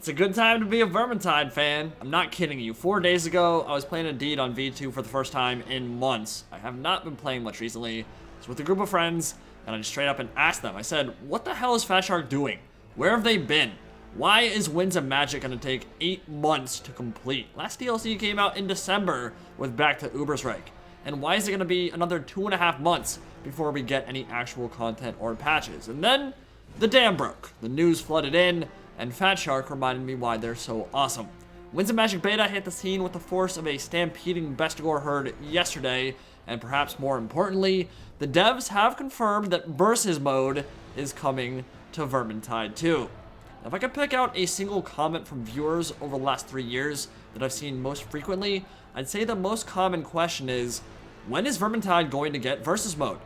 It's a good time to be a Vermintide fan. I'm not kidding you. 4 days ago, I was playing Indeed on V2 for the first time in months. I have not been playing much recently. I was with a group of friends, and I just straight up and asked them. I said, what the hell is Fat Shark doing? Where have they been? Why is Winds of Magic going to take 8 months to complete? Last DLC came out in December with Back to Uberstrike. And why is it going to be another 2.5 months before we get any actual content or patches? And then the dam broke. The news flooded in, and Fat Shark reminded me why they're so awesome. Winds of Magic Beta hit the scene with the force of a stampeding Bestigor herd yesterday, and perhaps more importantly, the devs have confirmed that Versus mode is coming to Vermintide 2. If I could pick out a single comment from viewers over the last 3 years that I've seen most frequently, I'd say the most common question is, when is Vermintide going to get Versus mode?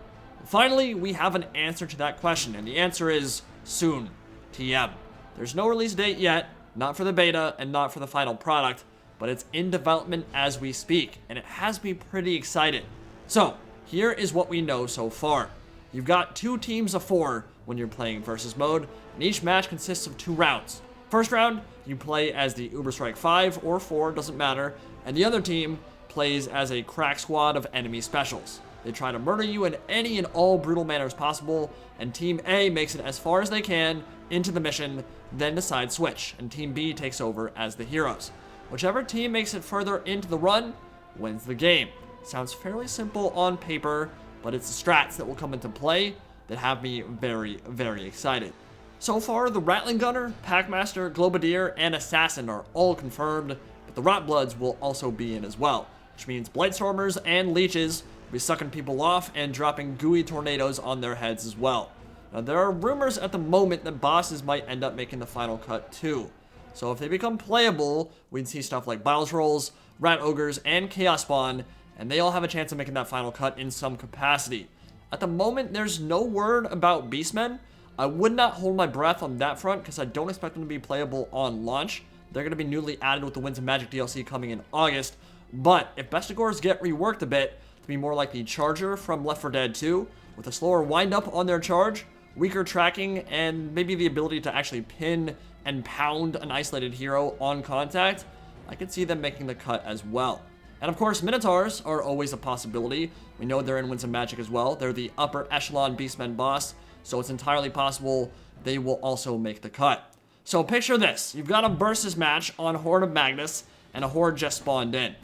Finally, we have an answer to that question, and the answer is soon. TM. There's no release date yet, not for the beta and not for the final product, but it's in development as we speak, and it has me pretty excited. So, here is what we know so far. You've got 2 teams of 4 when you're playing Versus mode, and each match consists of 2 rounds. First round, you play as the Uberstrike 5 or 4, doesn't matter, and the other team plays as a crack squad of enemy specials. They try to murder you in any and all brutal manners possible, and Team A makes it as far as they can into the mission, then decide switch, and Team B takes over as the heroes. Whichever team makes it further into the run wins the game. Sounds fairly simple on paper, but it's the strats that will come into play that have me very, very excited. So far, the Rattling Gunner, Packmaster, Globadier, and Assassin are all confirmed, but the Rotbloods will also be in as well, which means Blightstormers and Leeches will be sucking people off and dropping gooey tornadoes on their heads as well. Now, there are rumors at the moment that bosses might end up making the final cut too. So if they become playable, we'd see stuff like Biles Rolls, Rat Ogres, and Chaos Spawn, and they all have a chance of making that final cut in some capacity. At the moment, there's no word about Beastmen. I would not hold my breath on that front because I don't expect them to be playable on launch. They're going to be newly added with the Winds of Magic DLC coming in August. But if Bestigors get reworked a bit to be more like the Charger from Left 4 Dead 2, with a slower wind-up on their charge, weaker tracking, and maybe the ability to actually pin and pound an isolated hero on contact, I could see them making the cut as well. And of course, Minotaurs are always a possibility. We know they're in Winds of Magic as well. They're the upper echelon Beastmen boss, so it's entirely possible they will also make the cut. So picture this. You've got a versus match on Horde of Magnus, and a Horde just spawned in.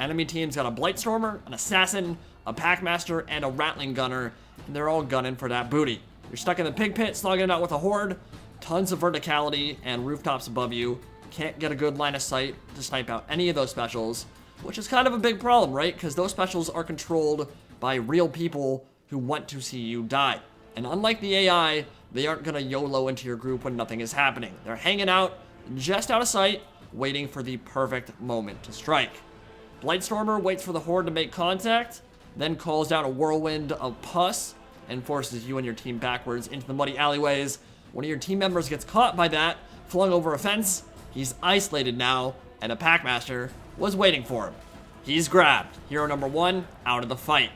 Enemy team's got a Blightstormer, an Assassin, a Packmaster, and a Rattling Gunner, and they're all gunning for that booty. You're stuck in the pig pit, slugging it out with a Horde, tons of verticality, and rooftops above you. Can't get a good line of sight to snipe out any of those specials, which is kind of a big problem, right? Because those specials are controlled by real people who want to see you die. And unlike the AI, they aren't going to YOLO into your group when nothing is happening. They're hanging out, just out of sight, waiting for the perfect moment to strike. Blightstormer waits for the Horde to make contact, then calls down a whirlwind of pus, and forces you and your team backwards into the muddy alleyways. One of your team members gets caught by that, flung over a fence. He's isolated now, and a Packmaster was waiting for him. He's grabbed. Hero number 1 out of the fight.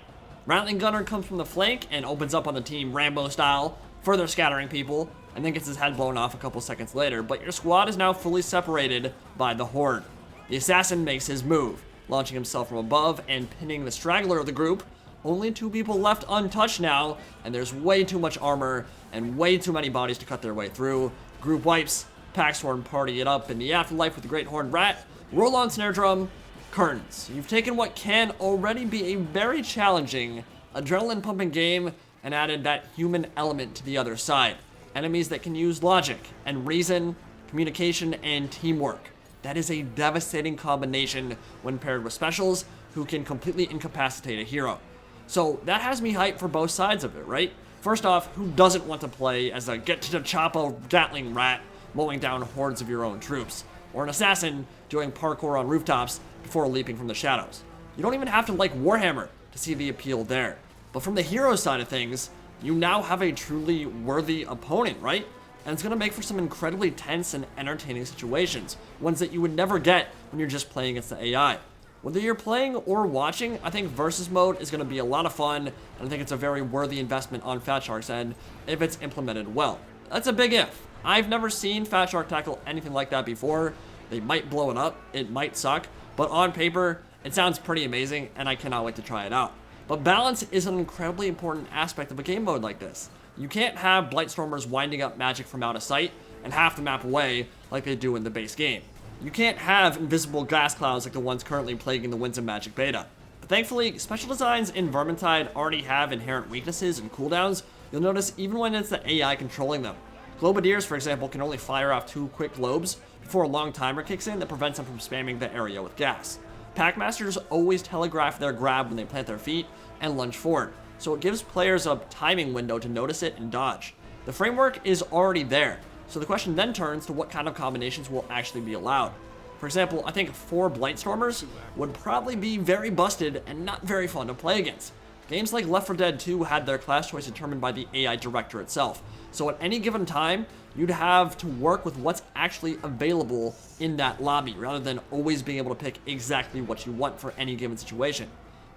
Rattling Gunner comes from the flank and opens up on the team Rambo style, further scattering people, and then gets his head blown off a couple seconds later, but your squad is now fully separated by the Horde. The Assassin makes his move, launching himself from above and pinning the straggler of the group. Only 2 people left untouched now, and there's way too much armor and way too many bodies to cut their way through. Group wipes, Paxhorn party it up in the afterlife with the Great Horned Rat, roll on snare drum, curtains. You've taken what can already be a very challenging, adrenaline-pumping game and added that human element to the other side. Enemies that can use logic and reason, communication, and teamwork. That is a devastating combination when paired with specials who can completely incapacitate a hero. So that has me hyped for both sides of it, right? First off, who doesn't want to play as a get-to-the-chopper Gatling rat mowing down hordes of your own troops? Or an assassin doing parkour on rooftops before leaping from the shadows. You don't even have to like Warhammer to see the appeal there. But from the hero side of things, you now have a truly worthy opponent, right? And it's going to make for some incredibly tense and entertaining situations, ones that you would never get when you're just playing against the AI. Whether you're playing or watching, I think Versus mode is going to be a lot of fun, and I think it's a very worthy investment on Fat Shark's end if it's implemented well. That's a big if. I've never seen Fat Shark tackle anything like that before. They might blow it up, it might suck, but on paper, it sounds pretty amazing, and I cannot wait to try it out. But balance is an incredibly important aspect of a game mode like this. You can't have Blightstormers winding up magic from out of sight and half the map away like they do in the base game. You can't have invisible gas clouds like the ones currently plaguing the Winds of Magic beta. But thankfully, special designs in Vermintide already have inherent weaknesses and cooldowns. You'll notice even when it's the AI controlling them. Globadiers, for example, can only fire off 2 quick globes before a long timer kicks in that prevents them from spamming the area with gas. Packmasters always telegraph their grab when they plant their feet and lunge forward, so it gives players a timing window to notice it and dodge. The framework is already there, so the question then turns to what kind of combinations will actually be allowed. For example, I think 4 Blightstormers would probably be very busted and not very fun to play against. Games like Left 4 Dead 2 had their class choice determined by the AI director itself, so at any given time, you'd have to work with what's actually available in that lobby, rather than always being able to pick exactly what you want for any given situation.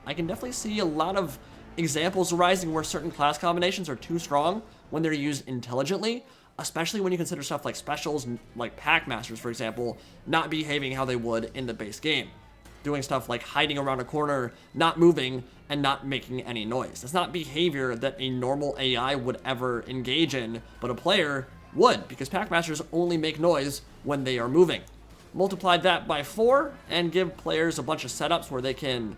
I can definitely see a lot of examples arising where certain class combinations are too strong when they're used intelligently, especially when you consider stuff like specials, like Packmasters, for example, not behaving how they would in the base game. Doing stuff like hiding around a corner, not moving, and not making any noise. That's not behavior that a normal AI would ever engage in, but a player would, because Packmasters only make noise when they are moving. Multiply that by 4, and give players a bunch of setups where they can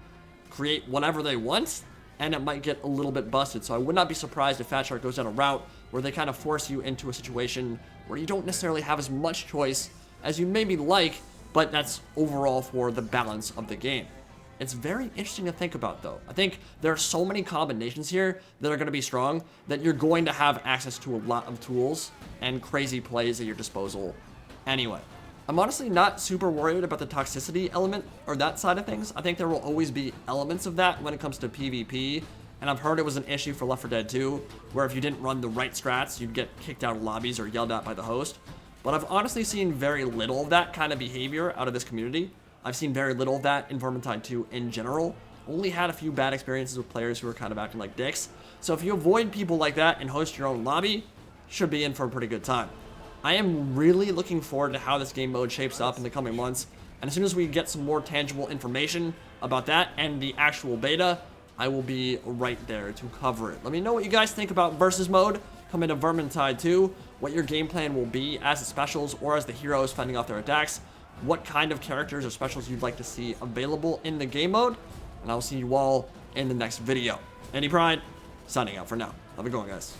create whatever they want, and it might get a little bit busted. So I would not be surprised if Fat Shark goes down a route where they kind of force you into a situation where you don't necessarily have as much choice as you maybe like, but that's overall for the balance of the game. It's very interesting to think about, though. I think there are so many combinations here that are going to be strong that you're going to have access to a lot of tools and crazy plays at your disposal anyway. I'm honestly not super worried about the toxicity element or that side of things. I think there will always be elements of that when it comes to PvP, and I've heard it was an issue for Left 4 Dead 2, where if you didn't run the right strats, you'd get kicked out of lobbies or yelled at by the host. But I've honestly seen very little of that kind of behavior out of this community. I've seen very little of that in Vermintide 2 in general. Only had a few bad experiences with players who were kind of acting like dicks. So if you avoid people like that and host your own lobby, should be in for a pretty good time. I am really looking forward to how this game mode shapes up in the coming months, and as soon as we get some more tangible information about that and the actual beta, I will be right there to cover it. Let me know what you guys think about Versus Mode coming to Vermintide 2, what your game plan will be as the specials or as the heroes fending off their attacks, what kind of characters or specials you'd like to see available in the game mode, and I'll see you all in the next video. Andy Pride, signing out for now. Have a good one, guys.